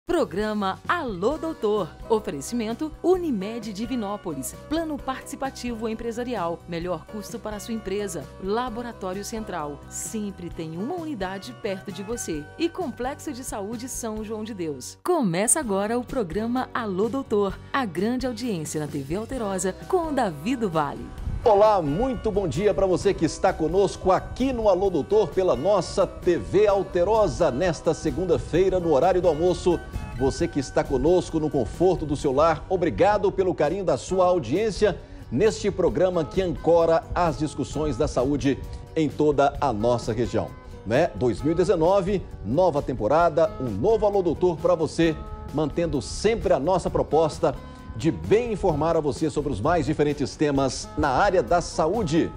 Programa Alô Doutor. Oferecimento Unimed Divinópolis. Plano participativo empresarial. Melhor custo para a sua empresa. Laboratório Central. Sempre tem uma unidade perto de você. E Complexo de Saúde São João de Deus. Começa agora o programa Alô Doutor. A grande audiência na TV Alterosa com Davi do Vale. Olá, muito bom dia para você que está conosco aqui no Alô Doutor pela nossa TV Alterosa nesta segunda-feira no horário do almoço. Você que está conosco no conforto do seu lar, obrigado pelo carinho da sua audiência neste programa que ancora as discussões da saúde em toda a nossa região. 2019, nova temporada, um novo Alô Doutor para você, mantendo sempre a nossa proposta de bem informar a você sobre os mais diferentes temas na área da saúde.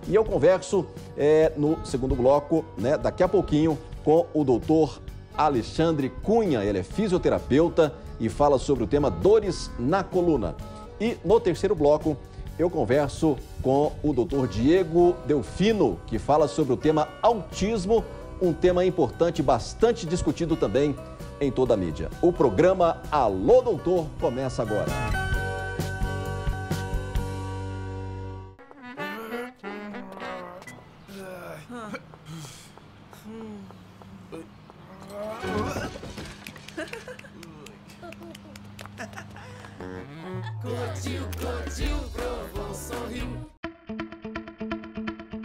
E eu converso no segundo bloco, daqui a pouquinho, com o doutor Alexandre Cunha. Ele é fisioterapeuta e fala sobre o tema dores na coluna. E no terceiro bloco, eu converso com o doutor Diego Delfino, que fala sobre o tema autismo, um tema importante, bastante discutido também em toda a mídia. O programa Alô Doutor começa agora.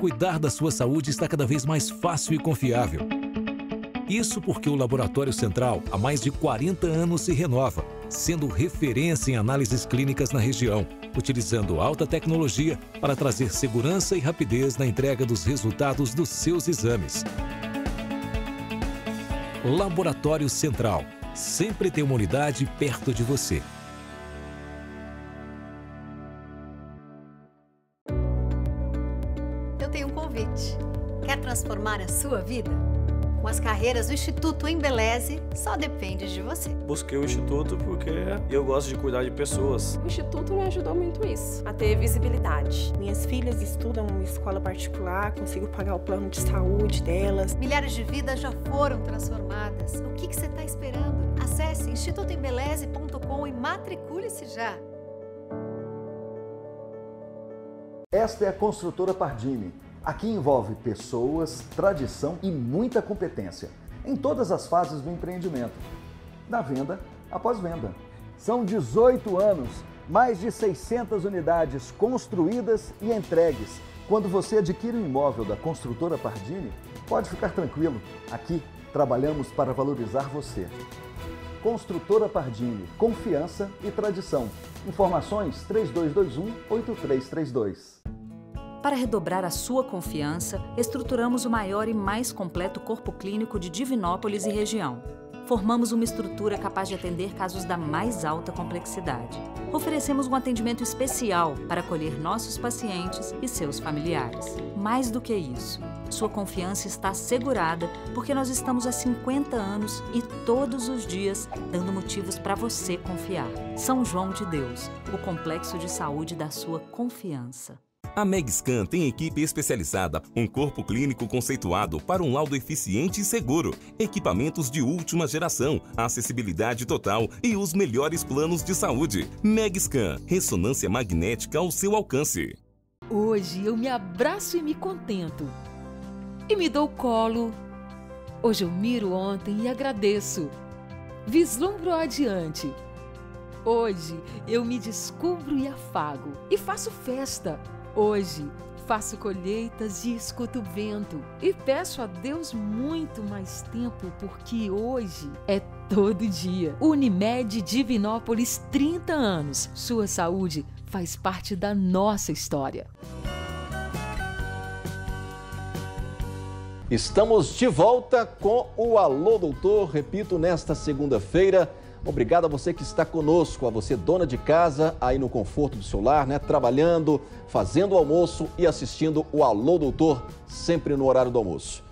Cuidar da sua saúde está cada vez mais fácil e confiável. Isso porque o Laboratório Central, há mais de 40 anos, se renova, sendo referência em análises clínicas na região, utilizando alta tecnologia para trazer segurança e rapidez na entrega dos resultados dos seus exames. Laboratório Central, sempre tem uma unidade perto de você. Eu tenho um convite. Quer transformar a sua vida? Com as carreiras do Instituto Embeleze, só depende de você. Busquei o Instituto porque eu gosto de cuidar de pessoas. O Instituto me ajudou muito isso, a ter visibilidade. Minhas filhas estudam em escola particular, consigo pagar o plano de saúde delas. Milhares de vidas já foram transformadas. O que você está esperando? Acesse institutoembeleze.com e matricule-se já. Esta é a Construtora Pardini. Aqui envolve pessoas, tradição e muita competência em todas as fases do empreendimento, da venda após venda. São 18 anos, mais de 600 unidades construídas e entregues. Quando você adquire um imóvel da Construtora Pardini, pode ficar tranquilo. Aqui trabalhamos para valorizar você. Construtora Pardini, confiança e tradição. Informações 3221-8332. Para redobrar a sua confiança, estruturamos o maior e mais completo corpo clínico de Divinópolis e região. Formamos uma estrutura capaz de atender casos da mais alta complexidade. Oferecemos um atendimento especial para acolher nossos pacientes e seus familiares. Mais do que isso, sua confiança está assegurada porque nós estamos há 50 anos e todos os dias dando motivos para você confiar. São João de Deus, o complexo de saúde da sua confiança. A Megscan tem equipe especializada, um corpo clínico conceituado para um laudo eficiente e seguro, equipamentos de última geração, acessibilidade total e os melhores planos de saúde. Megscan, ressonância magnética ao seu alcance. Hoje eu me abraço e me contento. E me dou colo. Hoje eu miro ontem e agradeço. Vislumbro adiante. Hoje eu me descubro e afago. E faço festa. Hoje, faço colheitas e escuto o vento. E peço a Deus muito mais tempo, porque hoje é todo dia. Unimed Divinópolis, 30 anos. Sua saúde faz parte da nossa história. Estamos de volta com o Alô Doutor, repito, nesta segunda-feira. Obrigado a você que está conosco, a você dona de casa, aí no conforto do seu lar, trabalhando, fazendo o almoço e assistindo o Alô Doutor, sempre no horário do almoço.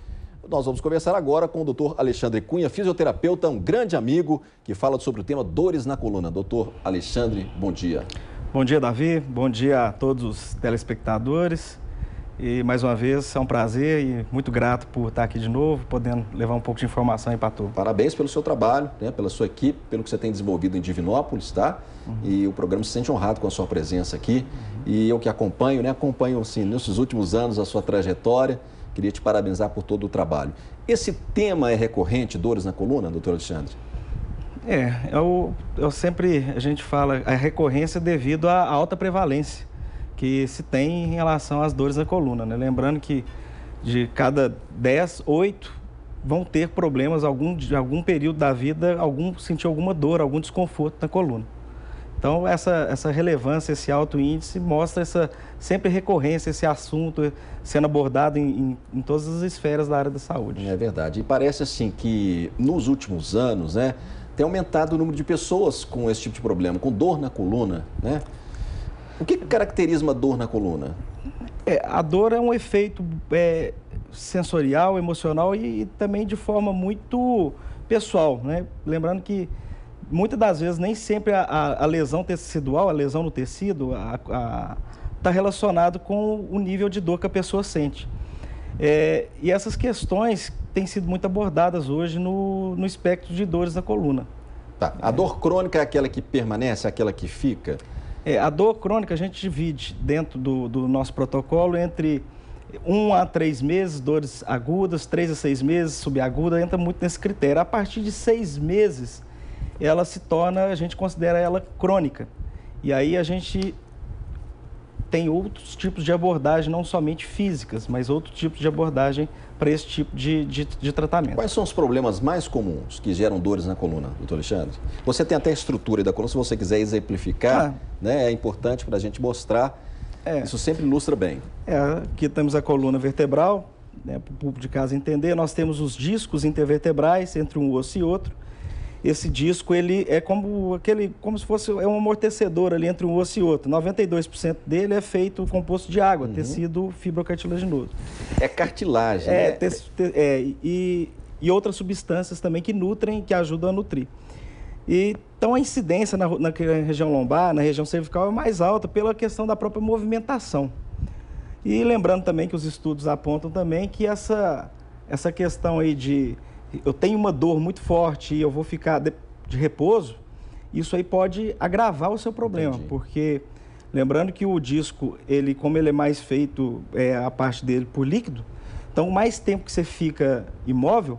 Nós vamos conversar agora com o doutor Alexandre Cunha, fisioterapeuta, um grande amigo que fala sobre o tema dores na coluna. Doutor Alexandre, bom dia. Bom dia, Davi. Bom dia a todos os telespectadores. E mais uma vez é um prazer e muito grato por estar aqui de novo, podendo levar um pouco de informação aí para todos. Parabéns pelo seu trabalho, né, pela sua equipe, pelo que você tem desenvolvido em Divinópolis, tá? E o programa se sente honrado com a sua presença aqui. E eu que acompanho, né, acompanho assim, nesses últimos anos a sua trajetória. Queria te parabenizar por todo o trabalho. Esse tema é recorrente, dores na coluna, doutor Alexandre? A gente fala a recorrência devido à alta prevalência que se tem em relação às dores na coluna, né? Lembrando que de cada 10, 8 vão ter problemas de algum período da vida, sentir alguma dor, algum desconforto na coluna. Então, essa relevância, esse alto índice mostra essa sempre recorrência, esse assunto sendo abordado em todas as esferas da área da saúde. É verdade. E parece assim que nos últimos anos, né, tem aumentado o número de pessoas com esse tipo de problema, com dor na coluna, né? O que caracteriza uma dor na coluna? A dor é um efeito sensorial, emocional e também de forma muito pessoal, né? Lembrando que muitas das vezes nem sempre a lesão tecidual, a lesão no tecido, está relacionado com o nível de dor que a pessoa sente. E essas questões têm sido muito abordadas hoje no espectro de dores da coluna. Tá. A dor crônica é aquela que permanece, aquela que fica? A dor crônica a gente divide dentro do nosso protocolo entre 1 a 3 meses, dores agudas, 3 a 6 meses, subaguda, entra muito nesse critério. A partir de 6 meses, ela se torna, a gente considera ela crônica. E aí a gente tem outros tipos de abordagem, não somente físicas, mas outros tipos de abordagem para esse tipo de tratamento. Quais são os problemas mais comuns que geram dores na coluna, doutor Alexandre? Você tem até a estrutura da coluna, se você quiser exemplificar, né, é importante para a gente mostrar. Isso sempre ilustra bem. Aqui temos a coluna vertebral, né, para o público de casa entender. Nós temos os discos intervertebrais entre um osso e outro. Esse disco, ele é como se fosse um amortecedor ali entre um osso e outro. 92% dele é feito composto de água, tecido fibrocartilaginoso. É cartilagem, né? E outras substâncias também que nutrem, que ajudam a nutrir. Então, a incidência na região lombar, na região cervical, é mais alta pela questão da própria movimentação. E lembrando também que os estudos apontam também que essa questão aí de eu tenho uma dor muito forte e eu vou ficar de repouso, isso aí pode agravar o seu problema. Entendi. Porque, lembrando que o disco, como ele é mais feito, a parte dele por líquido, então mais tempo que você fica imóvel,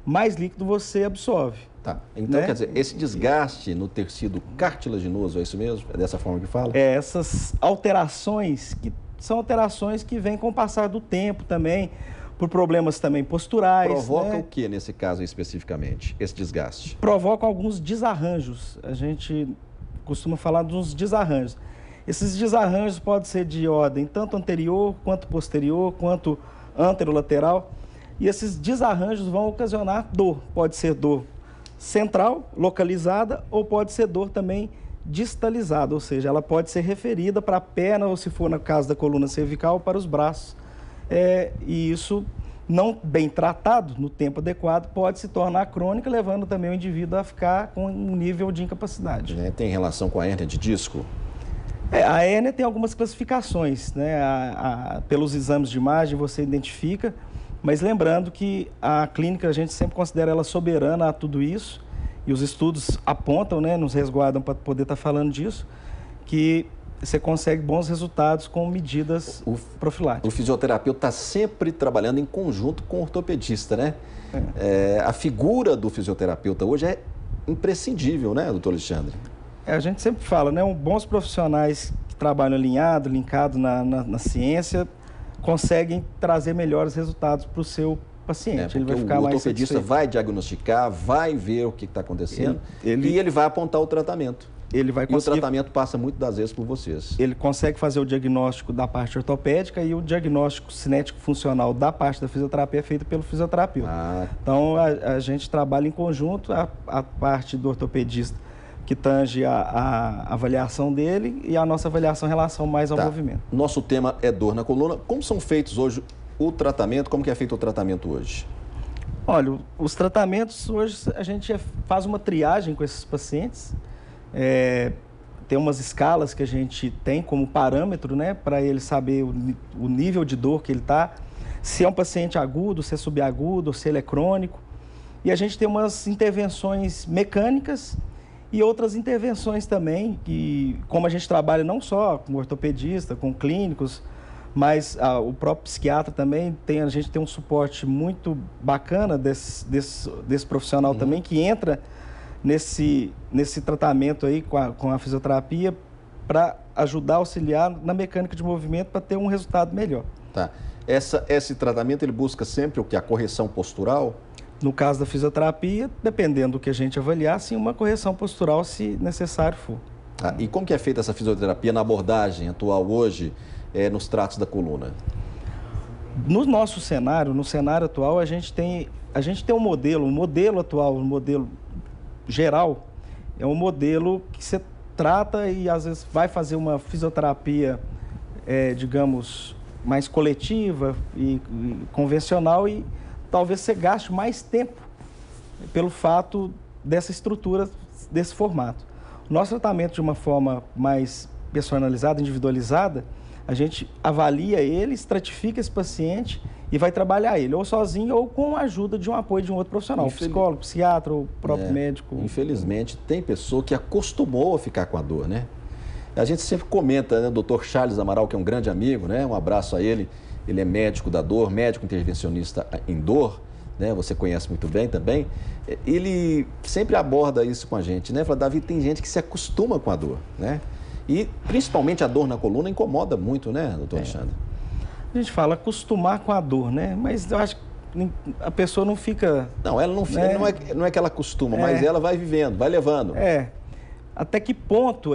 mais líquido você absorve. Tá. Então, né? Quer dizer, esse desgaste no tecido cartilaginoso, é isso mesmo? É dessa forma que fala? Essas alterações, que são alterações que vêm com o passar do tempo também, por problemas também posturais. Provoca o que nesse caso especificamente, esse desgaste? Provoca alguns desarranjos. A gente costuma falar dos desarranjos. Esses desarranjos podem ser de ordem tanto anterior, quanto posterior, quanto anterolateral. E esses desarranjos vão ocasionar dor. Pode ser dor central, localizada, ou pode ser dor também distalizada, ou seja, ela pode ser referida para a perna, ou se for no caso da coluna cervical, para os braços. E isso, não bem tratado, no tempo adequado, pode se tornar crônica, levando também o indivíduo a ficar com um nível de incapacidade. Tem relação com a hérnia de disco? A hérnia tem algumas classificações, né? Pelos exames de imagem você identifica, mas lembrando que a clínica a gente sempre considera ela soberana a tudo isso, e os estudos apontam, né, nos resguardam para poder estar falando disso, que você consegue bons resultados com medidas profiláticas. O fisioterapeuta está sempre trabalhando em conjunto com o ortopedista, né? A figura do fisioterapeuta hoje é imprescindível, né, doutor Alexandre? A gente sempre fala, né? Bons profissionais que trabalham linkado na ciência, conseguem trazer melhores resultados para o seu paciente. Ele vai ficar mais satisfeito. O ortopedista vai diagnosticar, vai ver o que está acontecendo e ele vai apontar o tratamento. E o tratamento passa muitas das vezes por vocês. Ele consegue fazer o diagnóstico da parte ortopédica e o diagnóstico cinético-funcional da parte da fisioterapia é feito pelo fisioterapeuta. Então, a gente trabalha em conjunto, a parte do ortopedista que tange a avaliação dele e a nossa avaliação em relação mais ao movimento. Nosso tema é dor na coluna. Como são feitos hoje o tratamento? Como que é feito o tratamento hoje? Olha, os tratamentos hoje a gente faz uma triagem com esses pacientes. tem umas escalas que a gente tem como parâmetro, né, para ele saber o nível de dor que ele está, se é um paciente agudo, se é subagudo, se ele é crônico. E a gente tem umas intervenções mecânicas e outras intervenções também, que como a gente trabalha não só com ortopedista, com clínicos, mas o próprio psiquiatra também, a gente tem um suporte muito bacana desse profissional também, que entra nesse tratamento aí com a fisioterapia para ajudar, auxiliar na mecânica de movimento para ter um resultado melhor. Tá. Esse tratamento ele busca sempre o que? A correção postural? No caso da fisioterapia, dependendo do que a gente avaliar, sim, uma correção postural se necessário for. Ah, e como que é feita essa fisioterapia na abordagem atual hoje nos tratos da coluna? No nosso cenário, no cenário atual, a gente tem um modelo atual, um modelo geral, é um modelo que você trata e às vezes vai fazer uma fisioterapia, digamos, mais coletiva e convencional e talvez você gaste mais tempo pelo fato dessa estrutura, desse formato. O nosso tratamento de uma forma mais personalizada, individualizada, a gente avalia ele, estratifica esse paciente e vai trabalhar ele, ou sozinho ou com a ajuda de um apoio de um outro profissional, psicólogo, psiquiatra, ou próprio médico. Infelizmente, tem pessoa que acostumou a ficar com a dor, né? A gente sempre comenta, né, o Dr. Charles Amaral, que é um grande amigo, né? Um abraço a ele. Ele é médico da dor, médico intervencionista em dor, né? Você conhece muito bem também. Ele sempre aborda isso com a gente, né? Fala, Davi, tem gente que se acostuma com a dor, né? E principalmente a dor na coluna incomoda muito, né, doutor Alexandre? A gente fala acostumar com a dor, né? Mas eu acho que a pessoa não fica... Não, ela não fica, não é que ela acostuma, mas ela vai vivendo, vai levando. Até que ponto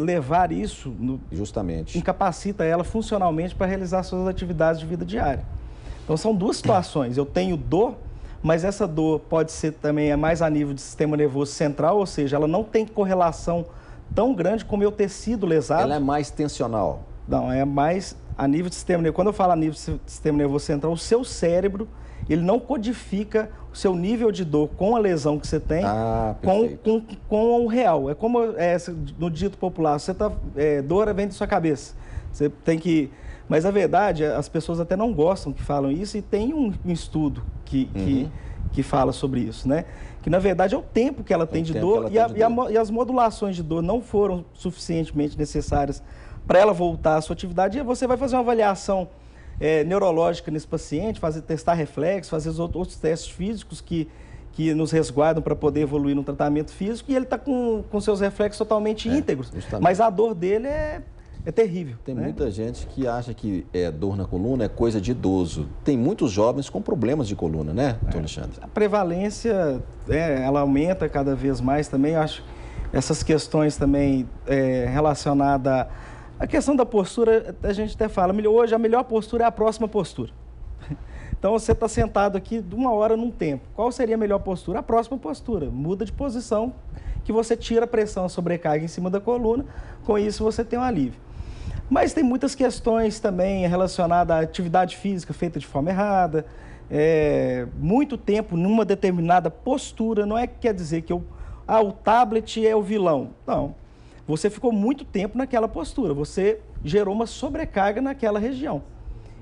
levar isso justamente incapacita ela funcionalmente para realizar suas atividades de vida diária. Então são duas situações. Eu tenho dor, mas essa dor pode ser também mais a nível de sistema nervoso central, ou seja, ela não tem correlação tão grande como eu ter sido lesado. Ela é mais tensional. Não, é mais a nível de sistema nervoso. Quando eu falo a nível de sistema nervoso central, o seu cérebro, ele não codifica o seu nível de dor com a lesão que você tem com o real. É como no dito popular, você dor vem da sua cabeça. Você tem que... Mas, na verdade, as pessoas até não gostam que falam isso e tem um estudo que fala sobre isso, né? Que, na verdade, é o tempo que ela tem de dor e as modulações de dor não foram suficientemente necessárias para ela voltar à sua atividade. E você vai fazer uma avaliação neurológica nesse paciente, testar reflexo, fazer os outros testes físicos que nos resguardam para poder evoluir no tratamento físico e ele está com seus reflexos totalmente íntegros. Justamente. Mas a dor dele é terrível. Tem muita gente que acha que dor na coluna é coisa de idoso. Tem muitos jovens com problemas de coluna, né, doutor Alexandre? A prevalência, ela aumenta cada vez mais também. Eu acho essas questões também relacionadas à questão da postura, a gente até fala, hoje a melhor postura é a próxima postura. Então você está sentado aqui de uma hora num tempo. Qual seria a melhor postura? A próxima postura. Muda de posição, que você tira a pressão, a sobrecarga em cima da coluna, com isso você tem um alívio. Mas tem muitas questões também relacionadas à atividade física feita de forma errada, muito tempo numa determinada postura, não é que quer dizer que o tablet é o vilão. Não, você ficou muito tempo naquela postura, você gerou uma sobrecarga naquela região.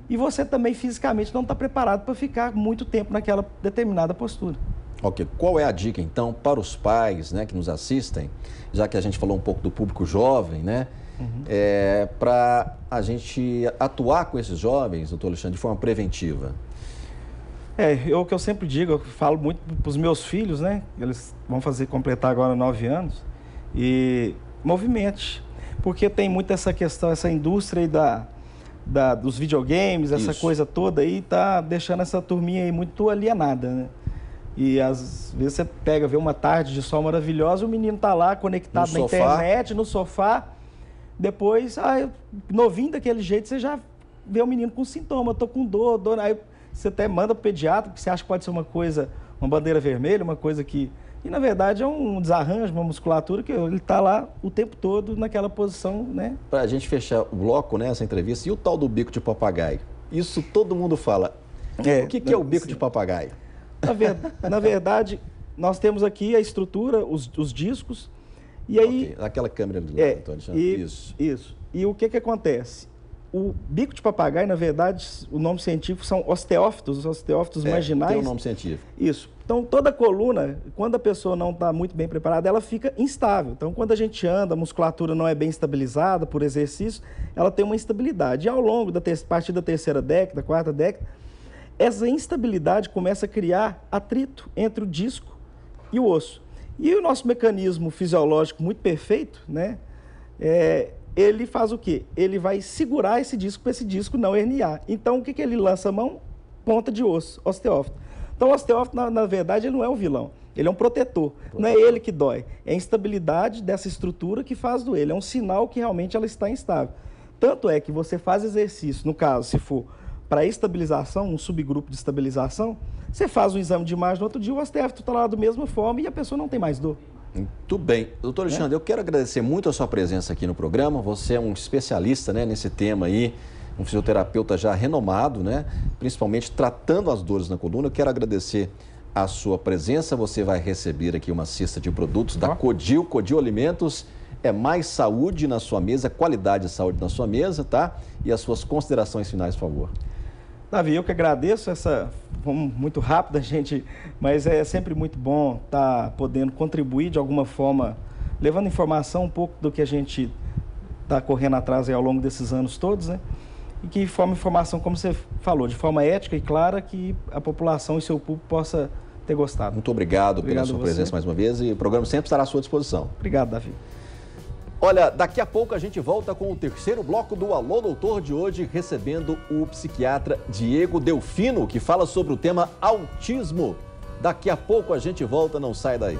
E você também fisicamente não está preparado para ficar muito tempo naquela determinada postura. Ok, qual é a dica então para os pais, né, que nos assistem, já que a gente falou um pouco do público jovem, né? Para a gente atuar com esses jovens, doutor Alexandre, de forma preventiva? O que eu sempre digo, eu falo muito para os meus filhos, né? Eles vão completar agora 9 anos, e movimente, porque tem muito essa questão, essa indústria aí dos videogames, essa coisa toda aí, tá deixando essa turminha aí muito alienada, né? E às vezes você vê uma tarde de sol maravilhosa, o menino tá lá conectado na internet, no sofá. Depois, novinho daquele jeito, você já vê o menino com sintoma, tô com dor. Aí você até manda pro pediatra, porque você acha que pode ser uma coisa, uma bandeira vermelha, uma coisa que... E na verdade é um desarranjo, uma musculatura que ele tá lá o tempo todo naquela posição, né? Pra gente fechar o bloco, né, essa entrevista, e o tal do bico de papagaio? Isso todo mundo fala. O que é o bico de papagaio? Na verdade, nós temos aqui a estrutura, os discos, E aí, aquela câmera ali, doutor Alexandre. Isso. E o que acontece? O bico de papagaio, na verdade, o nome científico são osteófitos, os osteófitos marginais. Tem um nome científico. Isso. Então, toda a coluna, quando a pessoa não está muito bem preparada, ela fica instável. Então, quando a gente anda, a musculatura não é bem estabilizada por exercício, ela tem uma instabilidade. E ao longo da partir da terceira década, quarta década, essa instabilidade começa a criar atrito entre o disco e o osso. E o nosso mecanismo fisiológico muito perfeito, né? Ele faz o quê? Ele vai segurar esse disco para esse disco não herniar. Então, o que ele lança a mão? Ponta de osso, osteófito. Então, o osteófito, na verdade, ele não é o vilão. Ele é um protetor. Não é ele que dói. É a instabilidade dessa estrutura que faz doer. Ele é um sinal que realmente ela está instável. Tanto é que você faz exercício, no caso, se for para estabilização, um subgrupo de estabilização, você faz um exame de imagem no outro dia, o osteófito está lá da mesma forma e a pessoa não tem mais dor. Muito bem. Doutor Alexandre, eu quero agradecer muito a sua presença aqui no programa. Você é um especialista, né, nesse tema aí, um fisioterapeuta já renomado, né, principalmente tratando as dores na coluna. Eu quero agradecer a sua presença. Você vai receber aqui uma cesta de produtos da Codil Alimentos. É mais saúde na sua mesa, qualidade de saúde na sua mesa, tá? E as suas considerações finais, por favor. Davi, eu que agradeço muito rápida, gente, mas é sempre muito bom estar podendo contribuir de alguma forma, levando informação um pouco do que a gente está correndo atrás aí ao longo desses anos todos, né? E que forma informação, como você falou, de forma ética e clara, que a população e seu público possa ter gostado. Muito obrigado pela sua presença mais uma vez e o programa sempre estará à sua disposição. Obrigado, Davi. Olha, daqui a pouco a gente volta com o terceiro bloco do Alô Doutor de hoje, recebendo o psiquiatra Diego Delfino, que fala sobre o tema autismo. Daqui a pouco a gente volta, não sai daí.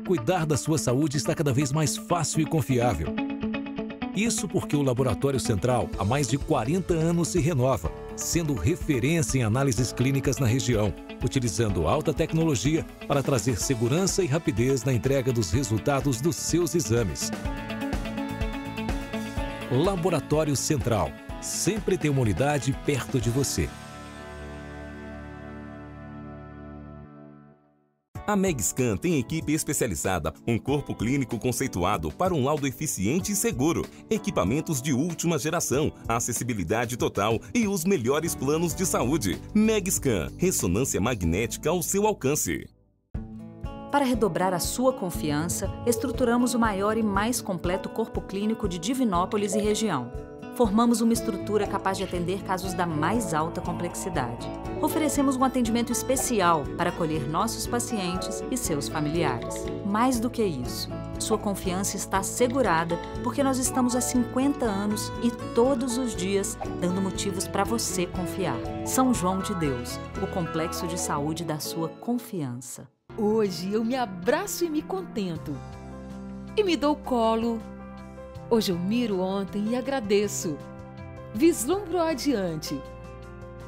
Cuidar da sua saúde está cada vez mais fácil e confiável. Isso porque o Laboratório Central, há mais de 40 anos, se renova, sendo referência em análises clínicas na região, utilizando alta tecnologia para trazer segurança e rapidez na entrega dos resultados dos seus exames. Laboratório Central, sempre tem uma unidade perto de você. A Megscan tem equipe especializada, um corpo clínico conceituado para um laudo eficiente e seguro, equipamentos de última geração, acessibilidade total e os melhores planos de saúde. Megscan, ressonância magnética ao seu alcance. Para redobrar a sua confiança, estruturamos o maior e mais completo corpo clínico de Divinópolis e região. Formamos uma estrutura capaz de atender casos da mais alta complexidade. Oferecemos um atendimento especial para acolher nossos pacientes e seus familiares. Mais do que isso, sua confiança está assegurada porque nós estamos há 50 anos e todos os dias dando motivos para você confiar. São João de Deus, o complexo de saúde da sua confiança. Hoje eu me abraço e me contento. E me dou colo. Hoje eu miro ontem e agradeço. Vislumbro adiante.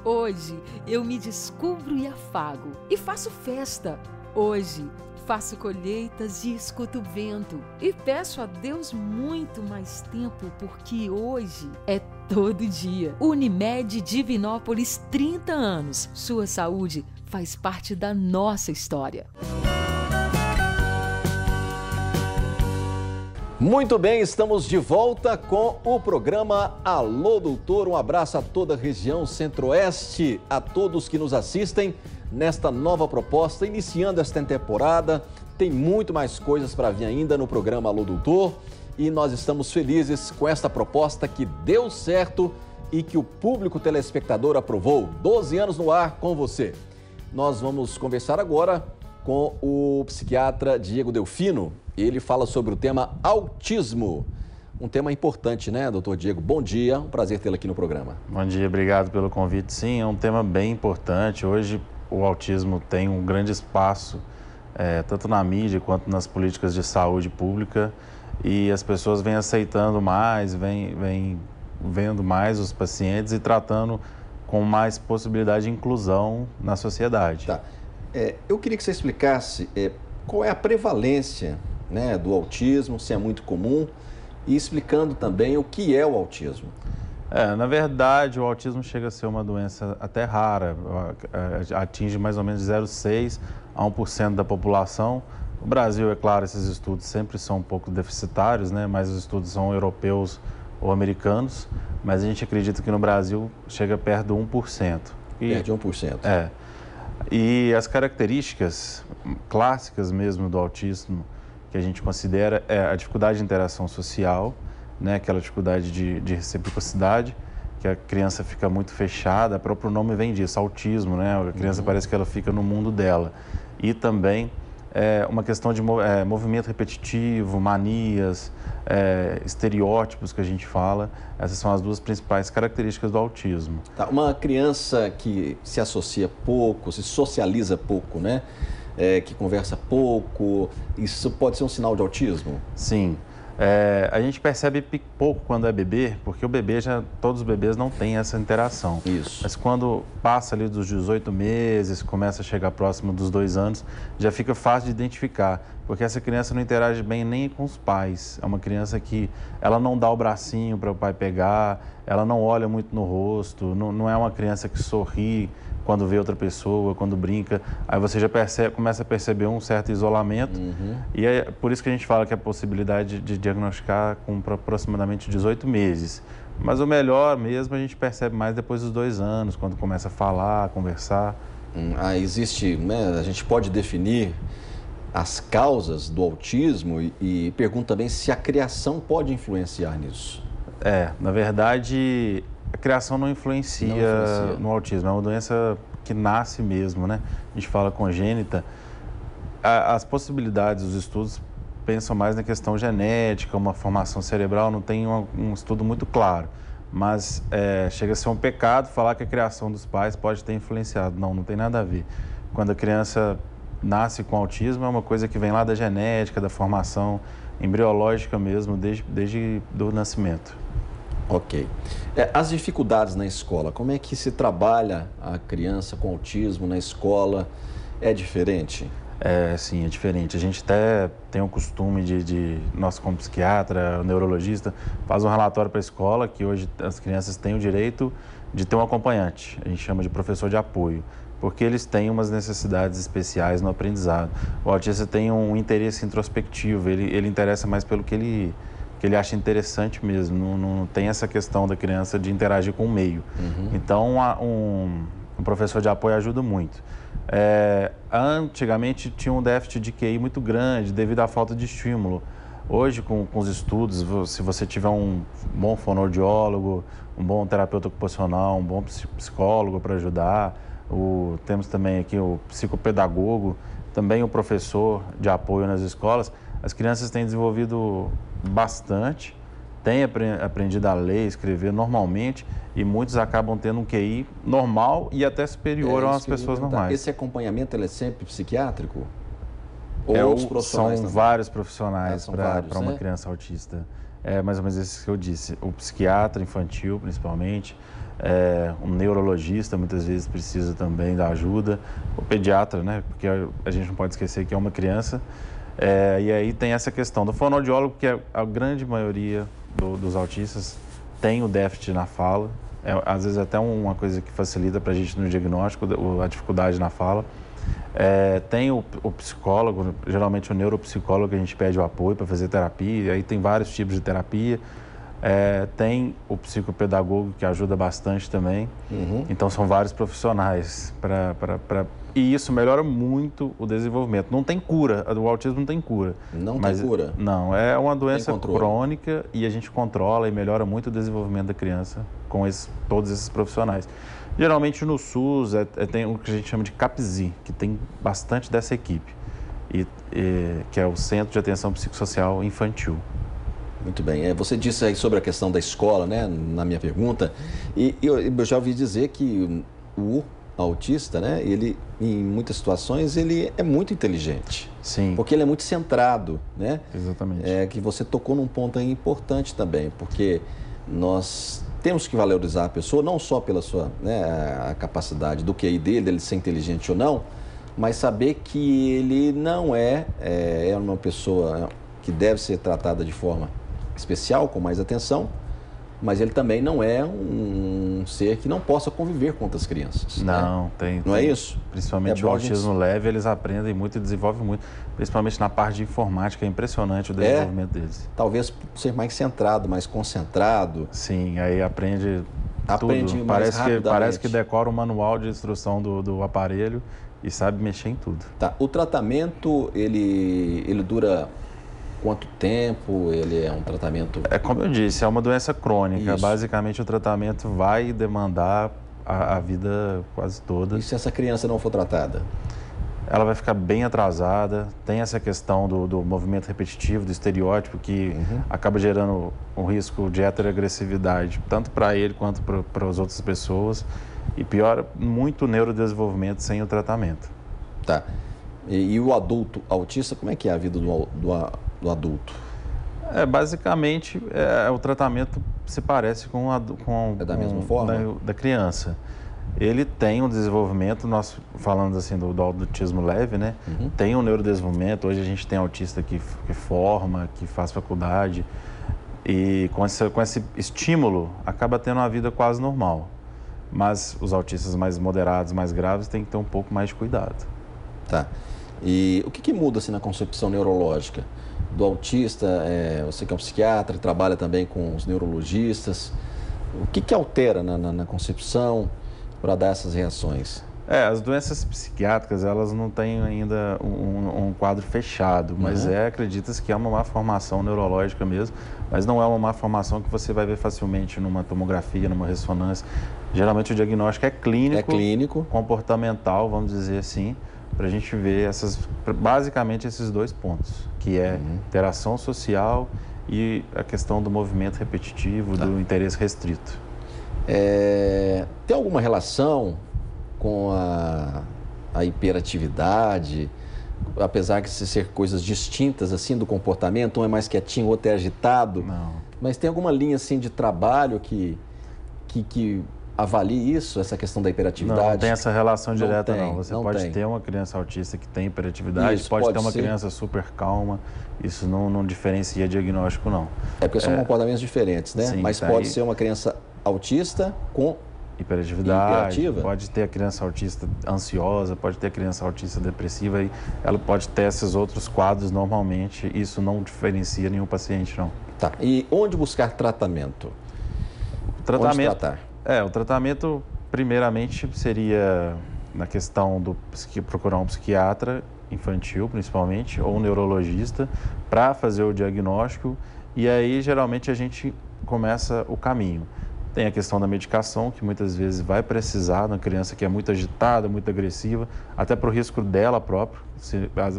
Hoje eu me descubro e afago. E faço festa. Hoje faço colheitas e escuto o vento. E peço a Deus muito mais tempo, porque hoje é todo dia. Unimed Divinópolis, 30 anos. Sua saúde faz parte da nossa história. Muito bem, estamos de volta com o programa Alô Doutor. Um abraço a toda a região centro-oeste, a todos que nos assistem nesta nova proposta, iniciando esta temporada. Tem muito mais coisas para vir ainda no programa Alô Doutor e nós estamos felizes com esta proposta que deu certo e que o público telespectador aprovou. 12 anos no ar com você. Nós vamos conversar agora com o psiquiatra Diego Delfino. Ele fala sobre o tema autismo. Um tema importante, né, doutor Diego? Bom dia, um prazer tê-lo aqui no programa. Bom dia, obrigado pelo convite. Sim, é um tema bem importante. Hoje o autismo tem um grande espaço, tanto na mídia quanto nas políticas de saúde pública, e as pessoas vêm aceitando mais, vêm vendo mais os pacientes e tratando com mais possibilidade de inclusão na sociedade. Tá. Eu queria que você explicasse qual é a prevalência, né, do autismo, se é muito comum, e explicando também o que é o autismo. Na verdade, o autismo chega a ser uma doença até rara, atinge mais ou menos de 0,6% a 1% da população. No Brasil, é claro, esses estudos sempre são um pouco deficitários, né? Mas os estudos são europeus ou americanos, mas a gente acredita que no Brasil chega perto de 1%. Perde 1%. E as características clássicas mesmo do autismo que a gente considera é a dificuldade de interação social, né? Aquela dificuldade de reciprocidade, que a criança fica muito fechada, o próprio nome vem disso, autismo, né? A criança parece que ela fica no mundo dela. E também uma questão de movimento repetitivo, manias, estereótipos que a gente fala. Essas são as duas principais características do autismo. Tá, uma criança que se associa pouco, se socializa pouco, né? Que conversa pouco, isso pode ser um sinal de autismo? Sim. A gente percebe pouco quando é bebê, porque todos os bebês não têm essa interação. Isso. Mas quando passa ali dos 18 meses, começa a chegar próximo dos 2 anos, já fica fácil de identificar, porque essa criança não interage bem nem com os pais. É uma criança que ela não dá o bracinho para o pai pegar, ela não olha muito no rosto, não é uma criança que sorri quando vê outra pessoa, quando brinca. Aí você já começa a perceber um certo isolamento. E é por isso que a gente fala que a possibilidade de diagnosticar com aproximadamente 18 meses. Mas o melhor mesmo a gente percebe mais depois dos 2 anos, quando começa a falar, a conversar. Existe, né, a gente pode definir as causas do autismo e pergunto também se a criação pode influenciar nisso. Na verdade, a criação não influencia no autismo, é uma doença que nasce mesmo, né? A gente fala congênita. As possibilidades, os estudos pensam mais na questão genética, uma formação cerebral, não tem um estudo muito claro. Mas chega a ser um pecado falar que a criação dos pais pode ter influenciado. Não tem nada a ver. Quando a criança nasce com autismo, é uma coisa que vem lá da genética, da formação embriológica mesmo, desde o nascimento. Ok. As dificuldades na escola, como é que se trabalha a criança com autismo na escola? É diferente? Sim, é diferente. A gente até tem o costume nós como psiquiatra, neurologista, faz um relatório para a escola que hoje as crianças têm o direito de ter um acompanhante. A gente chama de professor de apoio, porque eles têm umas necessidades especiais no aprendizado. O autista tem um interesse introspectivo, ele interessa mais pelo que ele acha interessante mesmo, não tem essa questão da criança de interagir com o meio. Então, um professor de apoio ajuda muito. Antigamente tinha um déficit de QI muito grande devido à falta de estímulo. Hoje, com os estudos, se você tiver um bom fonoaudiólogo, um bom terapeuta ocupacional, um bom psicólogo para ajudar, temos também aqui o psicopedagogo, também o professor de apoio nas escolas, as crianças têm desenvolvido bastante, têm aprendido a ler, escrever normalmente e muitos acabam tendo um QI normal e até superior às pessoas normais. Esse acompanhamento ele é sempre psiquiátrico? Ou são vários profissionais para uma criança autista. É mais ou menos isso que eu disse. O psiquiatra infantil, principalmente, um neurologista muitas vezes precisa também da ajuda, o pediatra, né? Porque a gente não pode esquecer que é uma criança. E aí tem essa questão do fonoaudiólogo, que a grande maioria dos autistas tem o déficit na fala. Às vezes até uma coisa que facilita para a gente no diagnóstico, a dificuldade na fala. Tem o psicólogo, geralmente o neuropsicólogo, que a gente pede o apoio para fazer terapia, aí tem vários tipos de terapia. Tem o psicopedagogo, que ajuda bastante também. Então são vários profissionais e isso melhora muito o desenvolvimento. Não tem cura, o autismo não tem cura. Não tem cura? Não, é uma doença crônica e a gente controla e melhora muito o desenvolvimento da criança com todos esses profissionais. Geralmente no SUS tem o que a gente chama de CAPSI, que tem bastante dessa equipe, que é o Centro de Atenção Psicossocial Infantil. Muito bem. Você disse aí sobre a questão da escola, né, na minha pergunta, e eu já ouvi dizer que o autista, né, ele, em muitas situações, ele é muito inteligente. Sim. Porque ele é muito centrado, né? Exatamente. Que você tocou num ponto aí importante também, porque nós temos que valorizar a pessoa, não só pela sua a capacidade do QI dele ser inteligente ou não, mas saber que ele não é uma pessoa que deve ser tratada de forma especial, com mais atenção, mas ele também não é um ser que não possa conviver com outras crianças. Não, né? Não é isso? Principalmente o autismo leve, eles aprendem muito e desenvolvem muito, principalmente na parte de informática, é impressionante o desenvolvimento deles. Talvez ser mais centrado, mais concentrado. Sim, aí aprende tudo. Parece que decora o manual de instrução do aparelho e sabe mexer em tudo. Tá. O tratamento, ele dura quanto tempo? Ele é um tratamento... É como eu disse, é uma doença crônica. Isso. Basicamente, o tratamento vai demandar a vida quase toda. E se essa criança não for tratada? Ela vai ficar bem atrasada. Tem essa questão do movimento repetitivo, do estereótipo, que acaba gerando um risco de heteroagressividade, tanto para ele quanto para as outras pessoas. E piora muito o neurodesenvolvimento sem o tratamento. Tá. E o adulto autista, como é que é a vida do adulto? Basicamente, o tratamento se parece com da mesma forma? Da criança. Ele tem um desenvolvimento, nós falando assim do autismo leve, né? Tem um neurodesenvolvimento. Hoje a gente tem autista que forma, que faz faculdade. E com esse estímulo, acaba tendo uma vida quase normal. Mas os autistas mais moderados, mais graves, têm que ter um pouco mais de cuidado. Tá. E o que muda assim, na concepção neurológica do autista? Você que é um psiquiatra, trabalha também com os neurologistas. O que altera na concepção para dar essas reações? As doenças psiquiátricas, elas não têm ainda um quadro fechado, mas acredita-se que é uma má formação neurológica mesmo, mas não é uma má formação que você vai ver facilmente numa tomografia, numa ressonância. Geralmente o diagnóstico é clínico, comportamental, vamos dizer assim, para a gente ver basicamente esses dois pontos, que é interação social e a questão do movimento repetitivo, do interesse restrito. Tem alguma relação com a hiperatividade, apesar de ser coisas distintas assim do comportamento, um é mais quietinho, o outro é agitado? Não. Mas tem alguma linha assim de trabalho que avalie isso, essa questão da hiperatividade? Não tem essa relação direta, não. Você pode ter uma criança autista que tem hiperatividade, pode ter uma criança super calma, isso não diferencia diagnóstico, não. Porque são comportamentos diferentes, né? Sim, mas pode ser uma criança autista com hiperativa, pode ter a criança autista ansiosa, pode ter a criança autista depressiva, e ela pode ter esses outros quadros normalmente, isso não diferencia nenhum paciente, não. Tá. E onde buscar tratamento? Onde tratar? O tratamento, primeiramente, seria na questão do procurar um psiquiatra infantil, principalmente, ou um neurologista, para fazer o diagnóstico, e aí, geralmente, a gente começa o caminho. Tem a questão da medicação, que muitas vezes vai precisar na criança que é muito agitada, muito agressiva, até para o risco dela própria.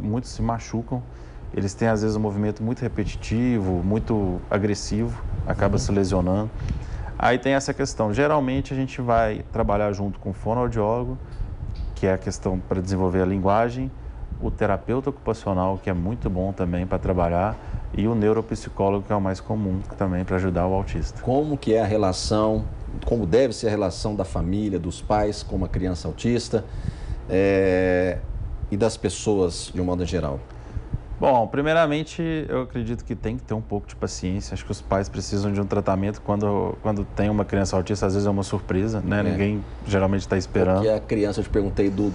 Muitos se machucam, eles têm às vezes um movimento muito repetitivo, muito agressivo, acaba se lesionando. Aí tem essa questão, geralmente a gente vai trabalhar junto com o fonoaudiólogo, que é a questão para desenvolver a linguagem, o terapeuta ocupacional, que é muito bom também para trabalhar, e o neuropsicólogo, que é o mais comum também para ajudar o autista. Como que é a relação, como deve ser a relação da família, dos pais com uma criança autista e das pessoas de um modo geral? Bom, primeiramente, eu acredito que tem que ter um pouco de paciência. Acho que os pais precisam de um tratamento quando tem uma criança autista, às vezes é uma surpresa, né? Ninguém geralmente está esperando. Porque a criança, eu te perguntei do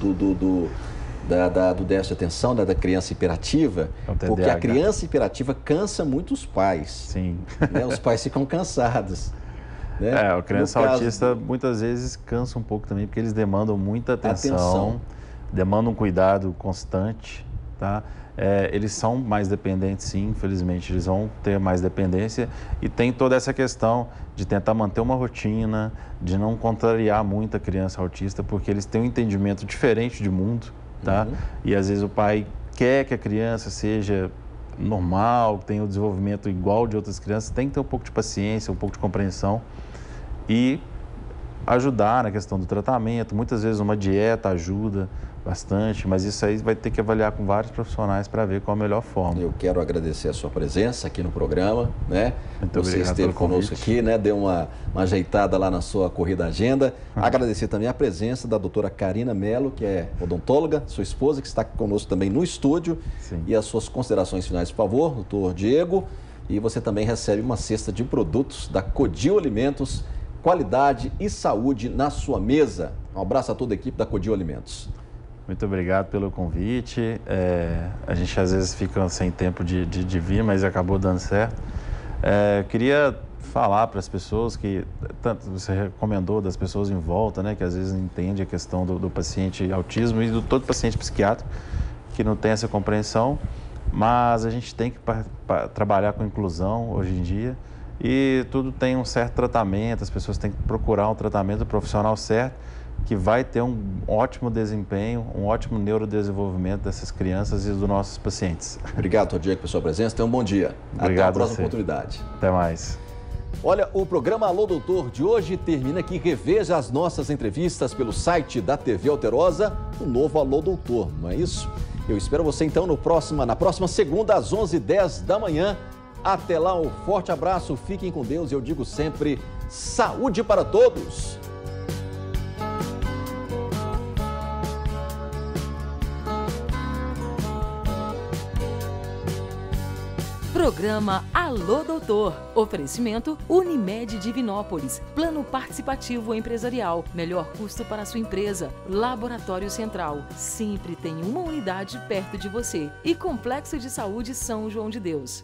déficit de atenção, da criança hiperativa, porque a criança hiperativa cansa muito os pais. Sim. Né? Os pais ficam cansados. Né? A criança autista muitas vezes cansa um pouco também, porque eles demandam muita atenção. Demandam um cuidado constante, tá? Eles são mais dependentes, sim, infelizmente, eles vão ter mais dependência, e tem toda essa questão de tentar manter uma rotina, de não contrariar muito a criança autista, porque eles têm um entendimento diferente de mundo, tá? E às vezes o pai quer que a criança seja normal, tenha o desenvolvimento igual de outras crianças, tem que ter um pouco de paciência, um pouco de compreensão, e ajudar na questão do tratamento. Muitas vezes uma dieta ajuda bastante, mas isso aí vai ter que avaliar com vários profissionais para ver qual a melhor forma. Eu quero agradecer a sua presença aqui no programa, né? Muito Você obrigado esteve pelo conosco convite. aqui, né? Deu uma ajeitada lá na sua corrida agenda. Agradecer também a presença da doutora Karina Mello, que é odontóloga, sua esposa, que está conosco também no estúdio. Sim. E as suas considerações finais, por favor, doutor Diego. E você também recebe uma cesta de produtos da Codil Alimentos, qualidade e saúde na sua mesa. Um abraço a toda a equipe da Codil Alimentos. Muito obrigado pelo convite. A gente às vezes fica sem tempo de vir, mas acabou dando certo. Queria falar para as pessoas que, tanto você recomendou das pessoas em volta, né, que às vezes não entende a questão do paciente autismo e do todo paciente psiquiátrico, que não tem essa compreensão, mas a gente tem que trabalhar com inclusão hoje em dia e tudo tem um certo tratamento, as pessoas têm que procurar um tratamento profissional certo, que vai ter um ótimo desempenho, um ótimo neurodesenvolvimento dessas crianças e dos nossos pacientes. Obrigado, doutor Diego, pela sua presença. Tenha um bom dia. Obrigado. Até a próxima oportunidade. Até mais. Olha, o programa Alô Doutor de hoje termina aqui. Reveja as nossas entrevistas pelo site da TV Alterosa, o novo Alô Doutor, não é isso? Eu espero você então na próxima segunda às 11h10 da manhã. Até lá, um forte abraço, fiquem com Deus e eu digo sempre, saúde para todos! Programa Alô Doutor. Oferecimento Unimed Divinópolis. Plano participativo empresarial. Melhor custo para a sua empresa. Laboratório Central. Sempre tem uma unidade perto de você. E Complexo de Saúde São João de Deus.